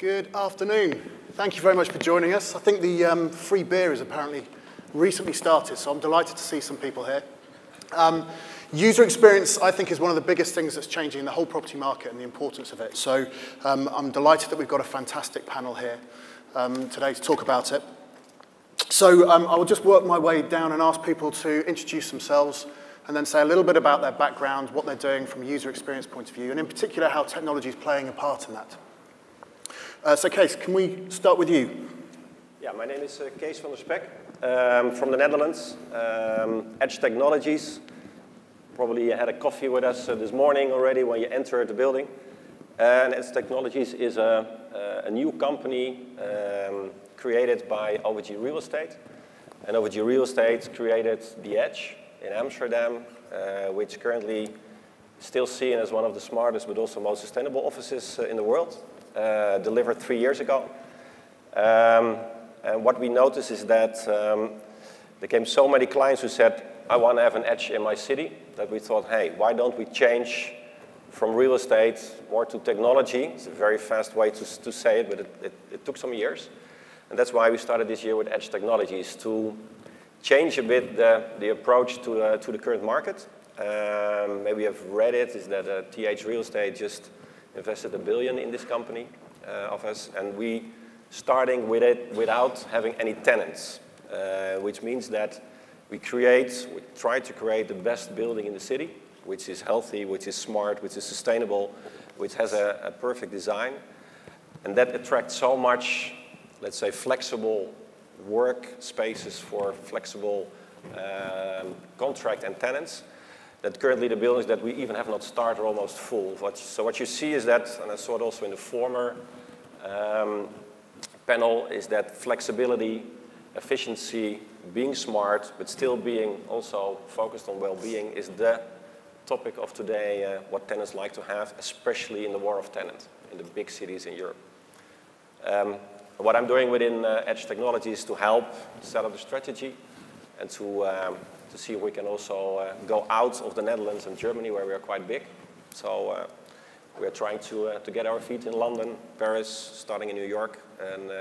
Good afternoon. Thank you very much for joining us. I think the free beer has apparently recently started, so I'm delighted to see some people here. User experience, I think, is one of the biggest things that's changing in the whole property market and the importance of it. So I'm delighted that we've got a fantastic panel here today to talk about it. So I will just work my way down and ask people to introduce themselves and then say a little bit about their background, what they're doing from a user experience point of view, and in particular how technology is playing a part in that. So Cees, can we start with you? Yeah, my name is Cees van der Spek from the Netherlands, Edge Technologies. Probably you had a coffee with us this morning already when you entered the building. And Edge Technologies is a new company created by OVG Real Estate. And OVG Real Estate created the Edge in Amsterdam, which currently is still seen as one of the smartest but also most sustainable offices in the world. Delivered 3 years ago. And what we noticed is that there came so many clients who said, I want to have an edge in my city, that we thought, hey, why don't we change from real estate more to technology? It's a very fast way to say it, but it took some years. And that's why we started this year with Edge Technologies, to change a bit the approach to the current market. Maybe you've read it, is that TH Real Estate just invested $1 billion in this company of us, and we starting with it without having any tenants, which means that we try to create the best building in the city, which is healthy, which is smart, which is sustainable, which has a perfect design, and that attracts so much, let's say, flexible work spaces for flexible contract and tenants, that currently the buildings that we even have not started are almost full. So what you see is that, and I saw it also in the former panel, is that flexibility, efficiency, being smart, but still being also focused on well-being is the topic of today, what tenants like to have, especially in the war of tenants in the big cities in Europe. What I'm doing within Edge Technology is to help set up the strategy and to see if we can also go out of the Netherlands and Germany, where we are quite big. So we are trying to get our feet in London, Paris, starting in New York. And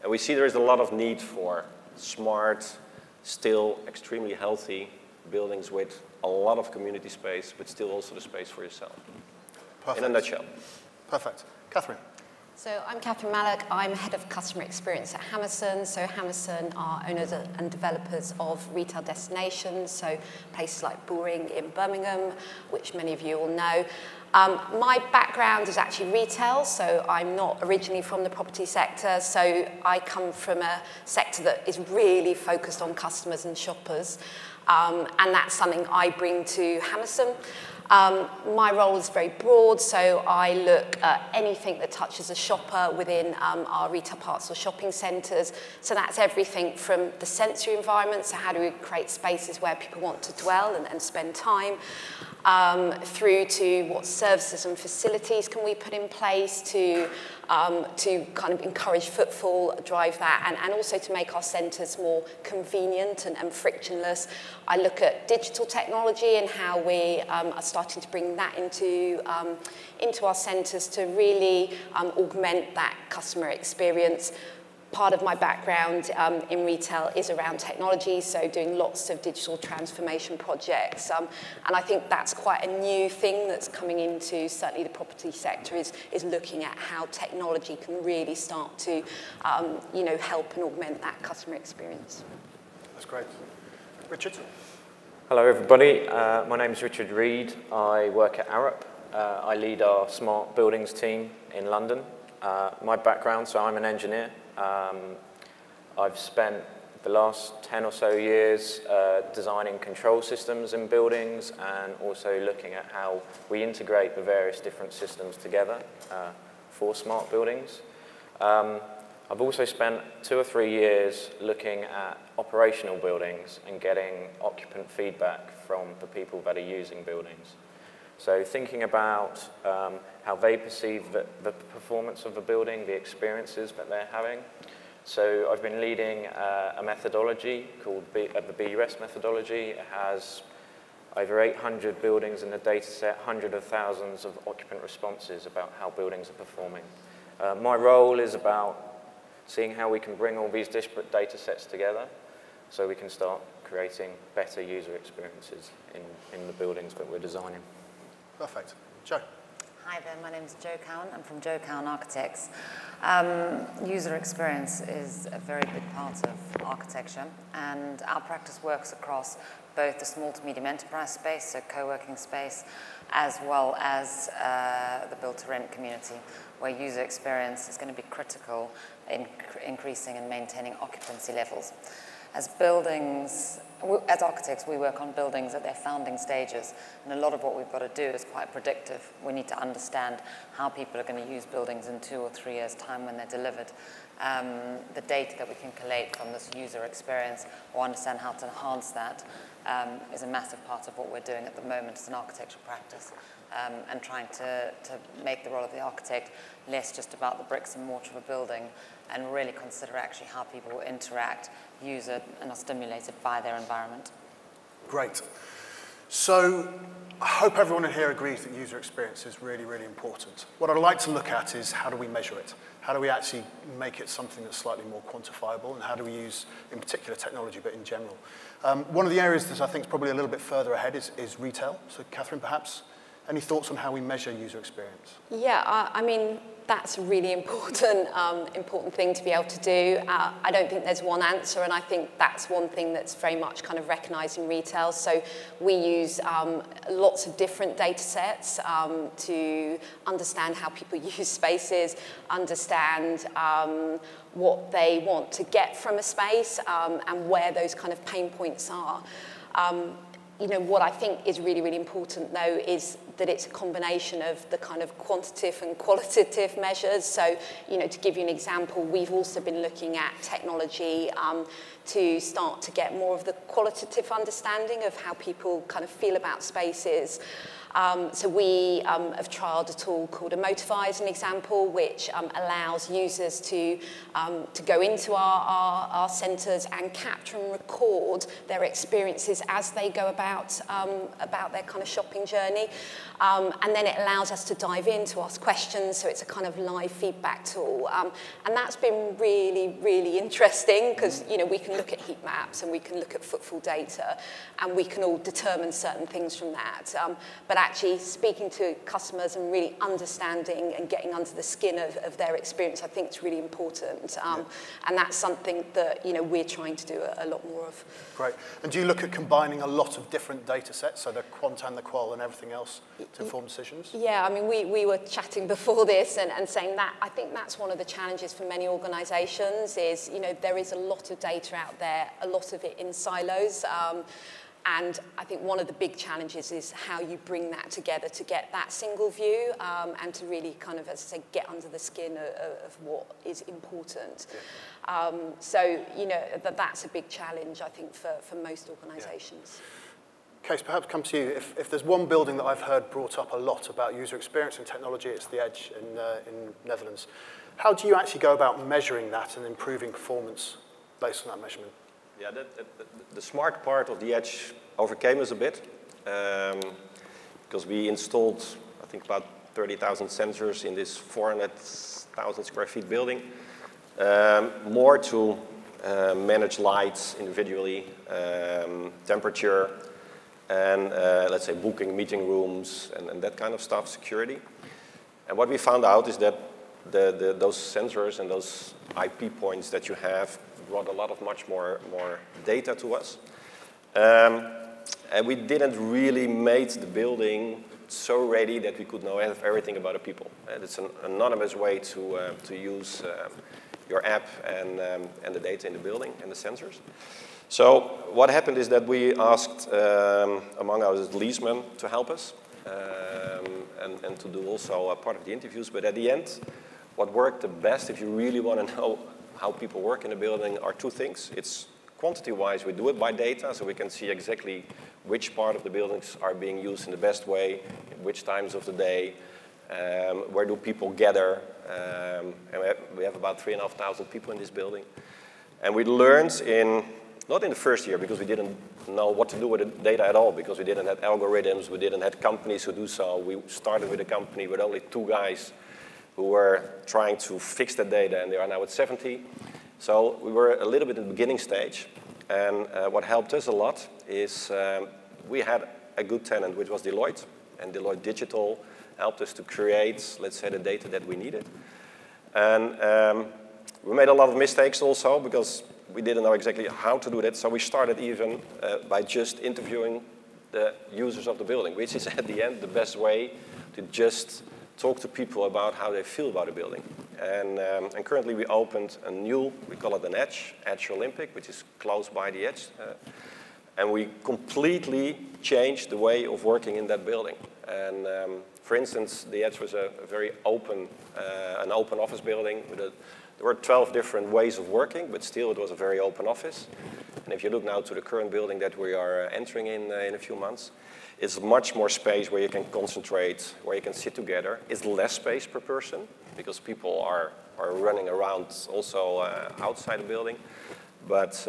we see there is a lot of need for smart, still extremely healthy buildings with a lot of community space, but still also the space for yourself. Perfect. In a nutshell. Perfect. Kathryn. So I'm Kathryn Malloch. I'm head of customer experience at Hammerson. So Hammerson are owners and developers of retail destinations, so places like Bullring in Birmingham, which many of you will know. My background is actually retail, so I'm not originally from the property sector, so I come from a sector that is really focused on customers and shoppers, and that's something I bring to Hammerson. My role is very broad, so I look at anything that touches a shopper within our retail parks or shopping centres. So that's everything from the sensory environment, so how do we create spaces where people want to dwell and spend time, through to what services and facilities can we put in place to kind of encourage footfall, drive that, and also to make our centres more convenient and frictionless. I look at digital technology and how we are starting to bring that into our centres to really augment that customer experience. Part of my background in retail is around technology, so doing lots of digital transformation projects. And I think that's quite a new thing that's coming into certainly the property sector, is looking at how technology can really start to help and augment that customer experience. That's great. Richard? Hello everybody, my name is Richard Reid. I work at Arup. I lead our smart buildings team in London. My background, so I'm an engineer. I've spent the last 10 or so years designing control systems in buildings and also looking at how we integrate the various different systems together for smart buildings. I've also spent 2 or 3 years looking at operational buildings and getting occupant feedback from the people that are using buildings. So thinking about how they perceive the performance of the building, the experiences that they're having. So I've been leading a methodology called the BUS methodology. It has over 800 buildings in the data set, hundreds of thousands of occupant responses about how buildings are performing. My role is about seeing how we can bring all these disparate data sets together so we can start creating better user experiences in the buildings that we're designing. Perfect. Joe. Hi there, my name is Jo Cowen. I'm from Jo Cowen Architects. User experience is a very big part of architecture, and our practice works across both the small to medium enterprise space, so co-working space, as well as the build-to-rent community, where user experience is going to be critical in increasing and maintaining occupancy levels. As architects, we work on buildings at their founding stages, and a lot of what we've got to do is quite predictive. We need to understand how people are going to use buildings in 2 or 3 years' time when they're delivered. The data that we can collate from this user experience, or understand how to enhance that, is a massive part of what we're doing at the moment as an architectural practice, and trying to make the role of the architect less just about the bricks and mortar of a building, and really consider actually how people will interact, use it, and are stimulated by their environment. Great. So I hope everyone in here agrees that user experience is really, really important. What I'd like to look at is how do we measure it? How do we actually make it something that's slightly more quantifiable, and how do we use, in particular, technology, but in general? One of the areas that I think is probably a little bit further ahead is retail. So Kathryn, perhaps, any thoughts on how we measure user experience? Yeah, I mean, that's a really important thing to be able to do. I don't think there's one answer, and I think that's one thing that's very much kind of recognised in retail. So we use lots of different data sets to understand how people use spaces, understand what they want to get from a space, and where those kind of pain points are. You know, what I think is really, really important, though, is that it's a combination of the kind of quantitative and qualitative measures. So, you know, to give you an example, we've also been looking at technology to start to get more of the qualitative understanding of how people kind of feel about spaces. So we have trialled a tool called Emotify as an example, which allows users to go into our centres and capture and record their experiences as they go about their kind of shopping journey. And then it allows us to dive in to ask questions, so it's a kind of live feedback tool. And that's been really, really interesting because, you know, we can look at heat maps and we can look at footfall data and we can all determine certain things from that. But actually speaking to customers and really understanding and getting under the skin of their experience, I think is really important. And that's something that, you know, we're trying to do a lot more of. Great. And do you look at combining a lot of different data sets, so the quant and the qual and everything else, to inform decisions? Yeah, I mean, we were chatting before this and saying that I think that's one of the challenges for many organisations is, you know, there is a lot of data out there, a lot of it in silos. And I think one of the big challenges is how you bring that together to get that single view and to really kind of, as I say, get under the skin of what is important. Yeah. So, you know, that's a big challenge, I think, for most organisations. Yeah. Cees, perhaps come to you. If there's one building that I've heard brought up a lot about user experience and technology, it's the Edge in Netherlands. How do you actually go about measuring that and improving performance based on that measurement? Yeah, the smart part of the Edge overcame us a bit because we installed, I think, about 30,000 sensors in this 400,000 square feet building, more to manage lights individually, temperature, and let's say booking meeting rooms and that kind of stuff, security. And what we found out is that those sensors and those IP points that you have brought a lot of much more data to us. And we didn't really make the building so ready that we could know everything about the people. And it's an anonymous way to use your app and the data in the building and the sensors. So what happened is that we asked, among others, Leesman to help us and to do also a part of the interviews. But at the end, what worked the best, if you really want to know how people work in a building, are two things. It's quantity-wise, we do it by data, so we can see exactly which part of the buildings are being used in the best way, which times of the day, where do people gather. And we have about 3,500 people in this building. And we learned not in the first year, because we didn't know what to do with the data at all, because we didn't have algorithms, we didn't have companies who do so. We started with a company with only 2 guys who were trying to fix that data, and they are now at 70. So we were a little bit in the beginning stage. And what helped us a lot is we had a good tenant, which was Deloitte. And Deloitte Digital helped us to create, let's say, the data that we needed. And we made a lot of mistakes also because we didn't know exactly how to do that. So we started even by just interviewing the users of the building, which is at the end the best way to just talk to people about how they feel about a building. And currently we opened a new, we call it an Edge Olympic, which is close by the Edge. And we completely changed the way of working in that building. And for instance, the Edge was a very open, an open office building. There were 12 different ways of working, but still it was a very open office. And if you look now to the current building that we are entering in a few months, it's much more space where you can concentrate, where you can sit together. It's less space per person because people are running around also outside the building. But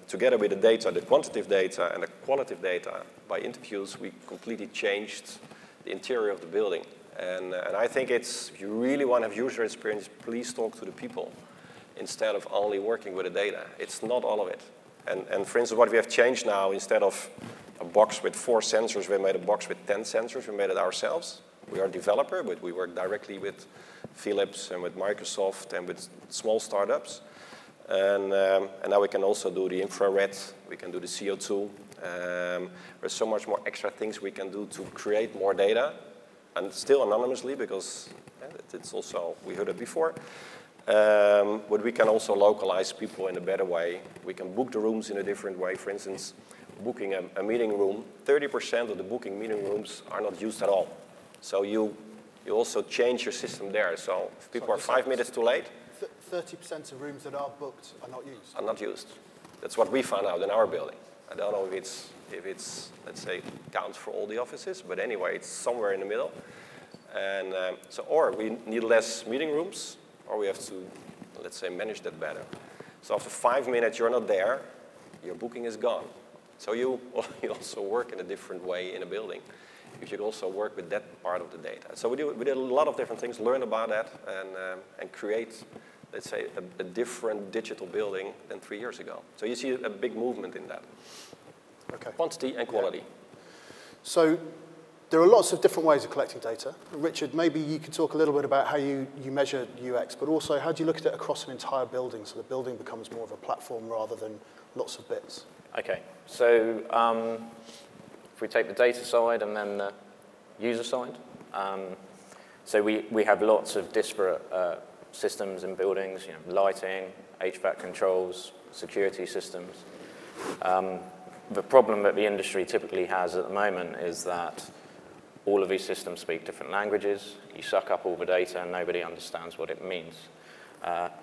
together with the data, the quantitative data and the qualitative data, by interviews, we completely changed the interior of the building. And I think it's, if you really want to have user experience, please talk to the people instead of only working with the data. It's not all of it. And for instance, what we have changed now, instead of a box with 4 sensors, we made a box with 10 sensors. We made it ourselves. We are a developer, but we work directly with Philips and with Microsoft and with small startups. And now we can also do the infrared. We can do the CO2. There's so much more extra things we can do to create more data, and still anonymously, because it's also, we heard it before. But we can also localize people in a better way. We can book the rooms in a different way. For instance, booking a meeting room, 30% of the booking meeting rooms are not used at all. So you also change your system there. So if people are 5 minutes too late, 30% of rooms that are booked are not used? Are not used. That's what we found out in our building. I don't know if it's let's say, counts for all the offices, but anyway, it's somewhere in the middle. And or we need less meeting rooms, or we have to, let's say, manage that better. So after 5 minutes, you're not there, your booking is gone. So you also work in a different way in a building. You should also work with that part of the data. So we did a lot of different things, learn about that, and create, let's say, a different digital building than 3 years ago. So you see a big movement in that. Okay. Quantity and quality. Yeah. So there are lots of different ways of collecting data. Richard, maybe you could talk a little bit about how you measure UX, but also how do you look at it across an entire building so the building becomes more of a platform rather than lots of bits? Okay, so if we take the data side and then the user side. So we have lots of disparate systems in buildings, lighting, HVAC controls, security systems. The problem that the industry typically has at the moment is that all of these systems speak different languages. You suck up all the data and nobody understands what it means.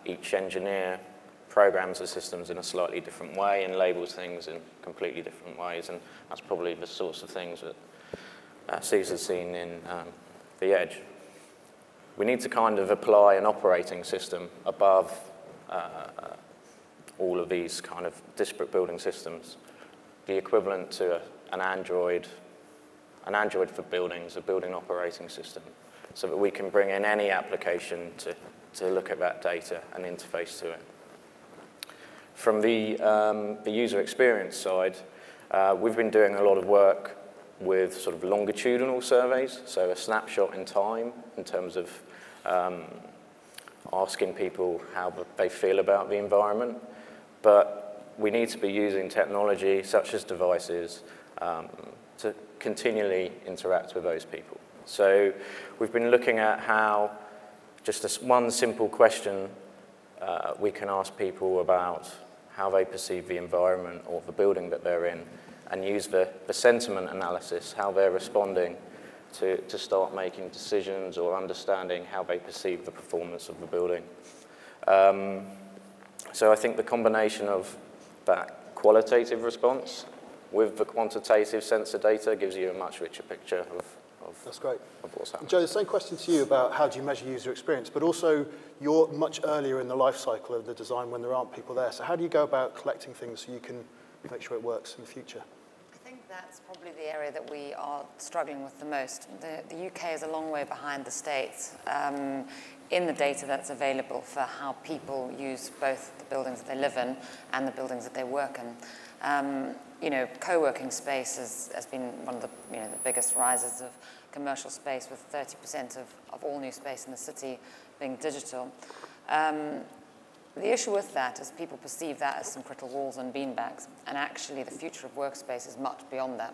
Each engineer programs the systems in a slightly different way and labels things in completely different ways, and that's probably the sorts of things that Cees has seen in the Edge. We need to kind of apply an operating system above all of these kind of disparate building systems, the equivalent to an Android for buildings, a building operating system, so that we can bring in any application to look at that data and interface to it. From the user experience side, we've been doing a lot of work with sort of longitudinal surveys, so a snapshot in time in terms of asking people how they feel about the environment. But we need to be using technology such as devices to continually interact with those people. So we've been looking at how just one simple question we can ask people about how they perceive the environment or the building that they're in, and use the sentiment analysis, how they're responding to start making decisions or understanding how they perceive the performance of the building. So I think the combination of that qualitative response with the quantitative sensor data gives you a much richer picture of That's great. What's happening. Joe, the same question to you about how do you measure user experience, but also you're much earlier in the life cycle of the design when there aren't people there. So how do you go about collecting things so you can make sure it works in the future? I think that's probably the area that we are struggling with the most. The UK is a long way behind the States in the data that's available for how people use both the buildings that they live in and the buildings that they work in. You know, co-working space has been one of the, you know, the biggest rises of commercial space, with 30% of all new space in the city being digital. The issue with that is people perceive that as some brittle walls and beanbags, and actually the future of workspace is much beyond that.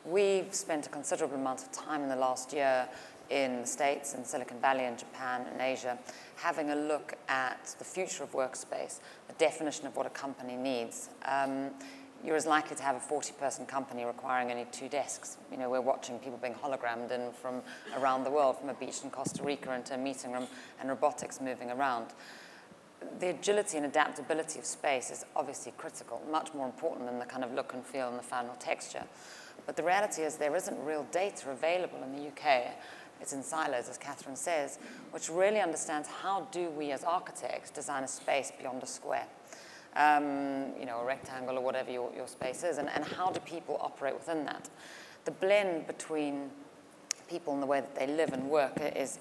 We've spent a considerable amount of time in the last year in the States, in Silicon Valley, in Japan, and Asia, having a look at the future of workspace, the definition of what a company needs. You're as likely to have a 40-person company requiring only 2 desks. You know, we're watching people being hologrammed in from around the world, from a beach in Costa Rica into a meeting room, and robotics moving around. The agility and adaptability of space is obviously critical, much more important than the kind of look and feel and the final texture. But the reality is there isn't real data available in the UK. It's in silos, as Kathryn says, which really understands how do we as architects design a space beyond a square. You know, a rectangle or whatever your space is, and how do people operate within that? The blend between people and the way that they live and work is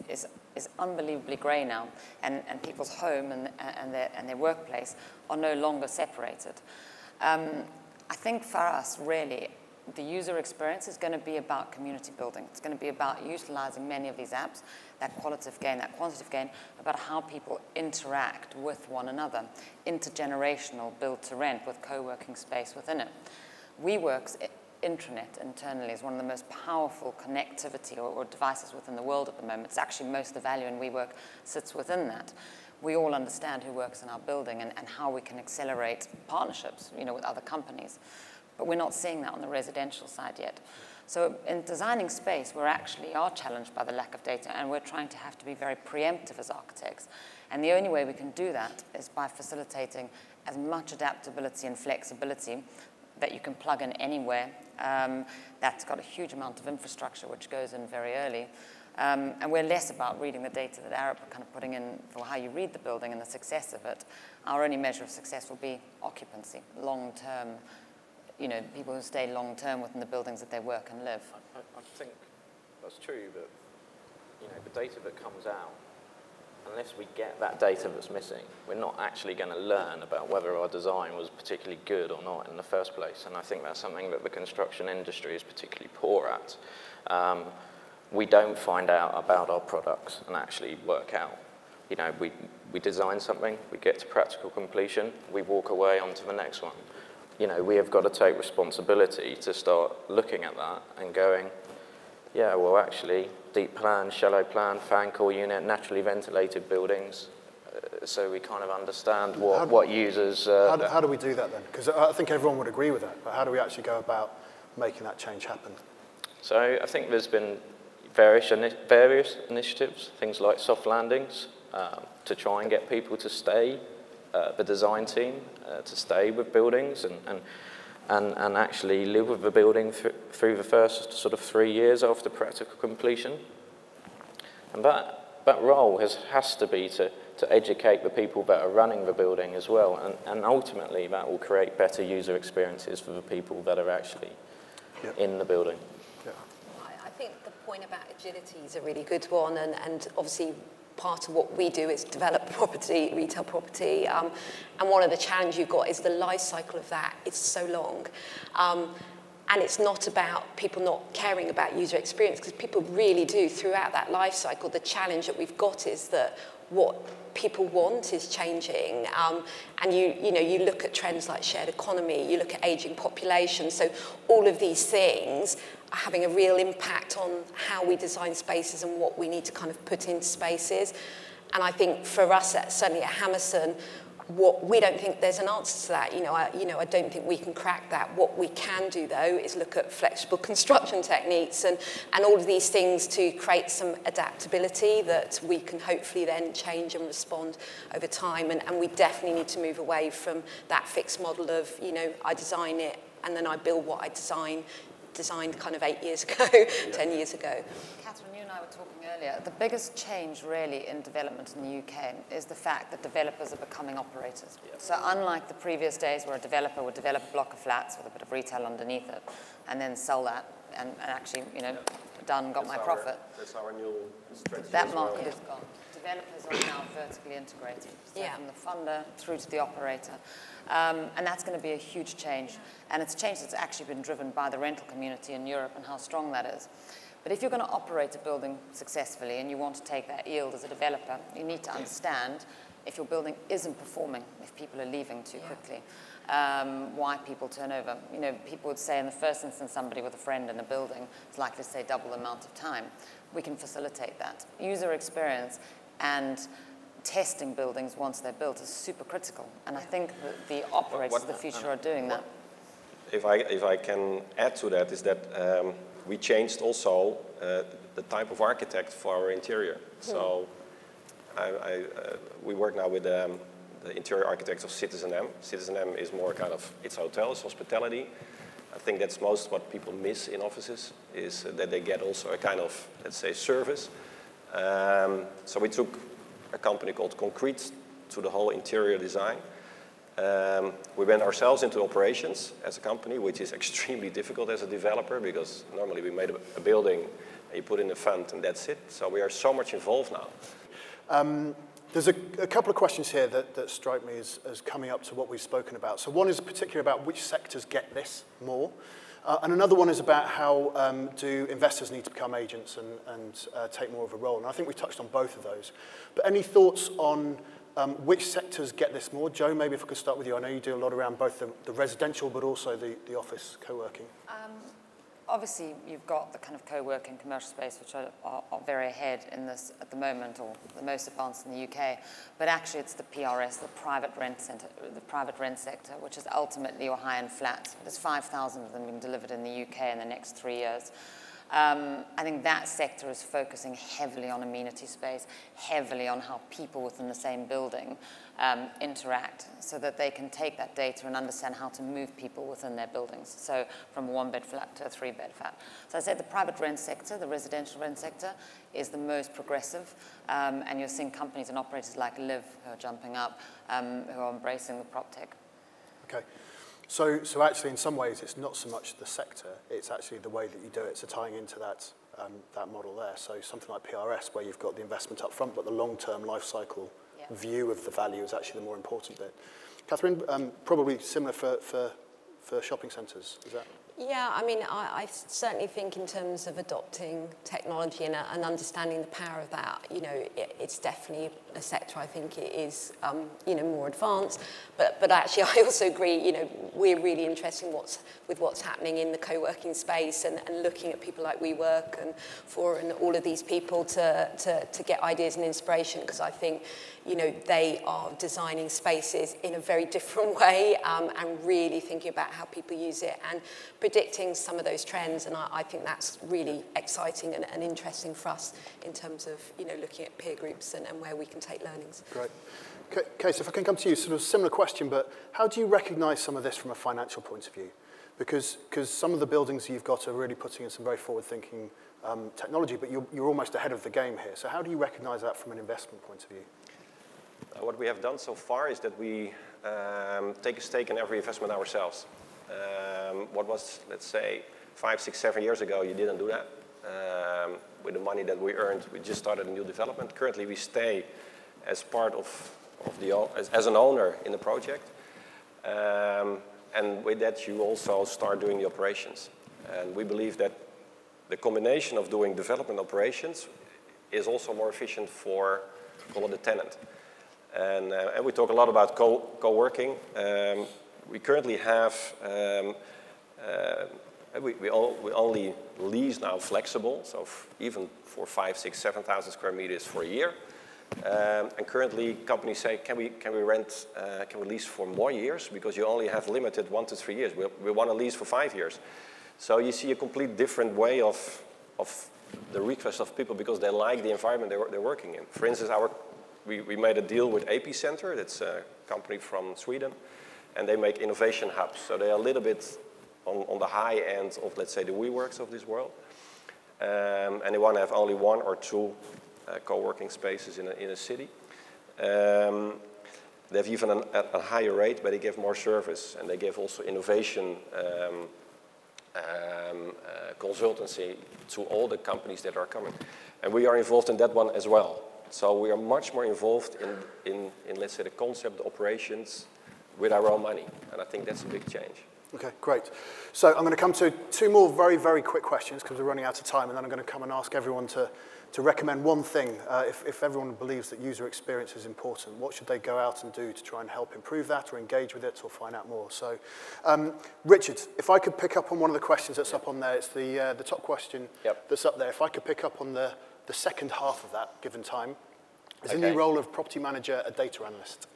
unbelievably grey now, and people's home and their workplace are no longer separated. I think for us, really, the user experience is going to be about community building. It's going to be about utilizing many of these apps, that qualitative gain, that quantitative gain, about how people interact with one another, intergenerational build to rent with co-working space within it. WeWork's intranet internally is one of the most powerful connectivity or devices within the world at the moment. It's actually most of the value in WeWork sits within that. We all understand who works in our building and how we can accelerate partnerships, you know, with other companies. But we're not seeing that on the residential side yet. So in designing space, we actually are challenged by the lack of data, and we're trying to have to be very preemptive as architects. And the only way we can do that is by facilitating as much adaptability and flexibility that you can plug in anywhere. That's got a huge amount of infrastructure which goes in very early. And we're less about reading the data that Arup are kind of putting in for how you read the building and the success of it. Our only measure of success will be occupancy, long-term, you know, people who stay long-term within the buildings that they work and live. I think that's true, but you know, the data that comes out, unless we get that data that's missing, we're not actually going to learn about whether our design was particularly good or not in the first place. And I think that's something that the construction industry is particularly poor at. We don't find out about our products and actually work out. You know, we design something, we get to practical completion, we walk away onto the next one. You know, we have got to take responsibility to start looking at that and going, yeah, well, actually, deep plan, shallow plan, fan core unit, naturally ventilated buildings, so we kind of understand what users... How do we do that then? Because I think everyone would agree with that, but how do we actually go about making that change happen? So I think there's been various initiatives, things like soft landings, to try and get people to stay, the design team, to stay with buildings and actually live with the building through the first sort of 3 years after practical completion. And that role has to be to educate the people that are running the building as well, and ultimately that will create better user experiences for the people that are actually in the building. Yeah. I think the point about agility is a really good one, and obviously part of what we do is develop property, retail property, and one of the challenges you've got is the life cycle of that. It's so long. And it's not about people not caring about user experience, because people really do throughout that life cycle. The challenge that we've got is that what people want is changing. And you look at trends like shared economy, you look at aging population. So all of these things are having a real impact on how we design spaces and what we need to kind of put into spaces. And I think for us, certainly at Hammerson, we don't think there's an answer to that. I don't think we can crack that. What we can do, though, is look at flexible construction techniques and all of these things to create some adaptability that we can hopefully then change and respond over time. And we definitely need to move away from that fixed model of, I design it and then I build what I designed kind of 8 years ago, 10 years ago. Kathryn, you and and I were talking earlier, the biggest change really in development in the UK is the fact that developers are becoming operators. Yeah. So unlike the previous days where a developer would develop a block of flats with a bit of retail underneath it and then sell that and actually, you know, done, got my profit. That's our new strategy. That market is gone. Developers are now vertically integrated, so from the funder through to the operator. And that's going to be a huge change. And it's a change that's actually been driven by the rental community in Europe and how strong that is. But if you're going to operate a building successfully and you want to take that yield as a developer, you need to understand if your building isn't performing, if people are leaving too quickly, why people turn over. You know, people would say in the first instance somebody with a friend in a building is likely to stay double the amount of time. We can facilitate that. User experience and testing buildings once they're built is super critical. And I think that the operators of the future are doing that. If I can add to that, is that we changed also the type of architect for our interior. So we work now with the interior architects of Citizen M. Citizen M is more kind of, it's hotel, it's hospitality. I think that's most what people miss in offices, is that they get also a kind of, let's say, service. So we took a company called Concrete to the whole interior design. We went ourselves into operations as a company, which is extremely difficult as a developer, because normally we made a building and you put in a fund and that's it. So we are so much involved now. There's a couple of questions here that strike me as coming up to what we've spoken about. So one is particularly about which sectors get this more. And another one is about how do investors need to become agents and take more of a role. And I think we touched on both of those. But any thoughts on which sectors get this more? Joe, maybe if I could start with you. I know you do a lot around both the residential but also the office co-working. Obviously, you've got the kind of co-working commercial space, which are very ahead in this at the moment, or the most advanced in the UK. But actually, it's the PRS, the private rent sector, which is ultimately your high-end flats. There's 5,000 of them being delivered in the UK in the next 3 years. I think that sector is focusing heavily on amenity space, heavily on how people within the same building interact, so that they can take that data and understand how to move people within their buildings. So from a one-bed flat to a three-bed flat. So I said the private rent sector, the residential rent sector, is the most progressive. And you're seeing companies and operators like Liv who are jumping up, who are embracing the PropTech. Okay. So actually, in some ways, it's not so much the sector, it's actually the way that you do it. So tying into that model there. So something like PRS, where you've got the investment up front, but the long-term life cycle view of the value is actually the more important bit. Kathryn, probably similar for shopping centres, is that? Yeah, I mean, I certainly think in terms of adopting technology and understanding the power of that, you know, it's definitely a sector I think it is, you know, more advanced. But actually, I also agree, you know, we're really interested in what's happening in the co-working space and looking at people like WeWork and and all of these people to get ideas and inspiration, because I think, you know, they are designing spaces in a very different way and really thinking about how people use it and predicting some of those trends. And I think that's really exciting and interesting for us in terms of, you know, looking at peer groups and where we can take learnings. Great. Cees, if I can come to you, sort of similar question, but how do you recognise some of this from a financial point of view? Because some of the buildings you've got are really putting in some very forward-thinking technology, but you're almost ahead of the game here. So how do you recognise that from an investment point of view? What we have done so far is that we take a stake in every investment ourselves. What was, let's say, 5, 6, 7 years ago, you didn't do that. With the money that we earned, we just started a new development. Currently, we stay as part of as an owner in the project. And with that, you also start doing the operations. And we believe that the combination of doing development operations is also more efficient for, call it, the tenant. And we talk a lot about co-working. We currently have, we only lease now flexible, so even for 5, 6, 7,000 square meters for a year. And currently, companies say, can we lease for more years? Because you only have limited 1 to 3 years. We want to lease for 5 years. So you see a complete different way of the request of people because they like the environment they're working in. For instance, we made a deal with Epicenter. That's a company from Sweden. And they make innovation hubs. So they are a little bit on the high end of, let's say, the WeWorks of this world. and they want to have only 1 or 2 co-working spaces in a city. They have even a higher rate, but they give more service, and they give also innovation consultancy to all the companies that are coming. And we are involved in that one as well. So we are much more involved in let's say, the concept, the operations, with our own money. And I think that's a big change. Okay, great. So I'm going to come to 2 more very, very quick questions because we're running out of time, and then I'm going to come and ask everyone to recommend one thing. If everyone believes that user experience is important, what should they go out and do to try and help improve that or engage with it or find out more? So, Richard, if I could pick up on one of the questions that's up on there, it's the top question that's up there. If I could pick up on the second half of that, given time, is the new role of property manager a data analyst?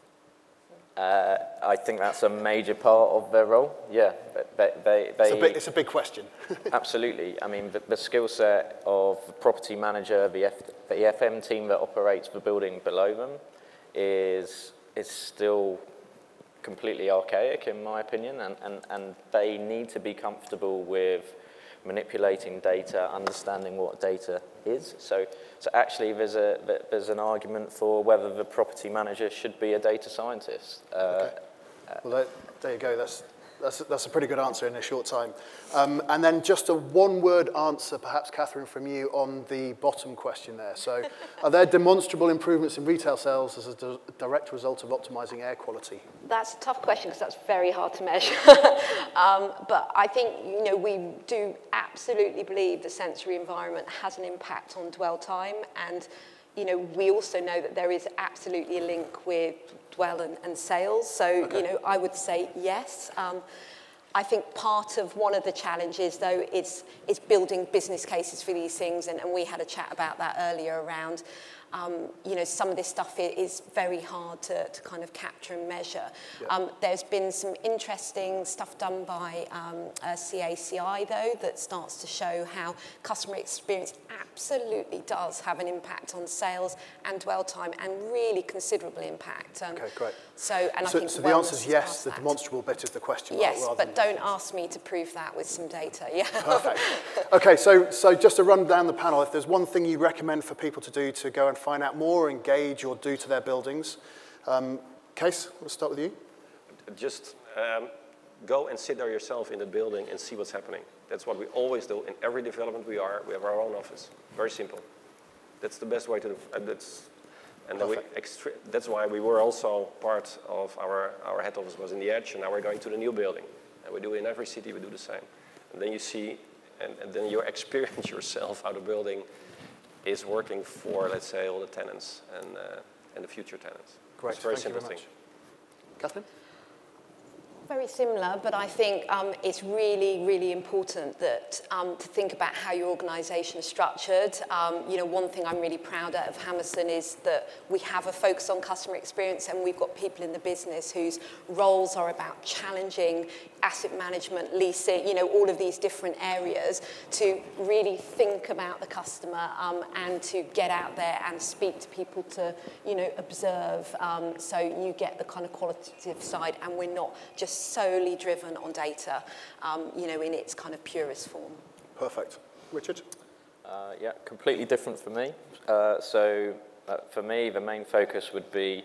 I think that's a major part of their role, yeah. It's a big question. Absolutely. I mean, the skill set of the property manager, the FM team that operates the building below them is still completely archaic, in my opinion, and they need to be comfortable with manipulating data, understanding what data is. So actually, there's an argument for whether the property manager should be a data scientist. Okay. Well, there you go. That's a pretty good answer in a short time. And then just a one-word answer, perhaps, Kathryn, from you on the bottom question there. So, are there demonstrable improvements in retail sales as a direct result of optimizing air quality? That's a tough question because that's very hard to measure. But I think, we do absolutely believe the sensory environment has an impact on dwell time, and we also know that there is absolutely a link with dwell and sales. So, I would say yes. I think part of one of the challenges, though, is building business cases for these things, and we had a chat about that earlier around, some of this stuff is very hard to kind of capture and measure. Yep. There's been some interesting stuff done by CACI, though, that starts to show how customer experience absolutely does have an impact on sales and dwell time, and really considerable impact. Okay, great. So the answer is yes, the demonstrable bit is the question. Yes, but don't ask me to prove that with some data. Yeah. Perfect. Okay, so just to run down the panel, if there's one thing you recommend for people to do to go and find out more, engage, or do to their buildings, Cees, we'll start with you. Just go and sit there yourself in the building and see what's happening. That's what we always do. In every development we have our own office. Very simple. That's the best way to do it. And then that's why we were also part of our head office was in the Edge, and now we're going to the new building. And we do it in every city, we do the same. And then you see, and then you experience yourself how the building is working for, let's say, all the tenants and the future tenants. Great, it's a very simple thing. Kathryn? Very similar, but I think it's really, really important that to think about how your organisation is structured. One thing I'm really proud of Hammerson is that we have a focus on customer experience, and we've got people in the business whose roles are about challenging asset management, leasing, all of these different areas to really think about the customer and to get out there and speak to people to, observe. So you get the kind of qualitative side, and we're not just solely driven on data, in its kind of purest form. Perfect. Richard? Yeah, completely different for me. For me, the main focus would be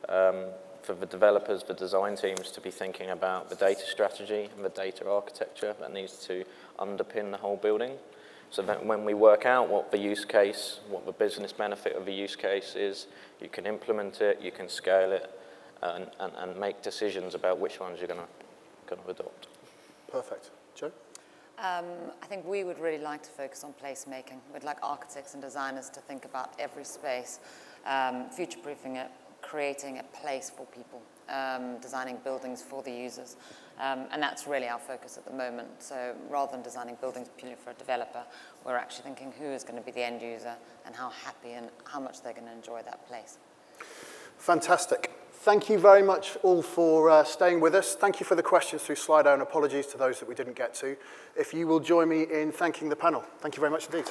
for the developers, the design teams, to be thinking about the data strategy and the data architecture that needs to underpin the whole building. So that when we work out what the use case, what the business benefit of the use case is, you can implement it, you can scale it, and make decisions about which ones you're going to adopt. Perfect. Joe? I think we would really like to focus on placemaking. We'd like architects and designers to think about every space, future-proofing it, creating a place for people, designing buildings for the users. And that's really our focus at the moment. So rather than designing buildings purely for a developer, we're actually thinking who is going to be the end user and how happy and how much they're going to enjoy that place. Fantastic. Thank you very much all for staying with us. Thank you for the questions through Slido, and apologies to those that we didn't get to. If you will join me in thanking the panel. Thank you very much indeed.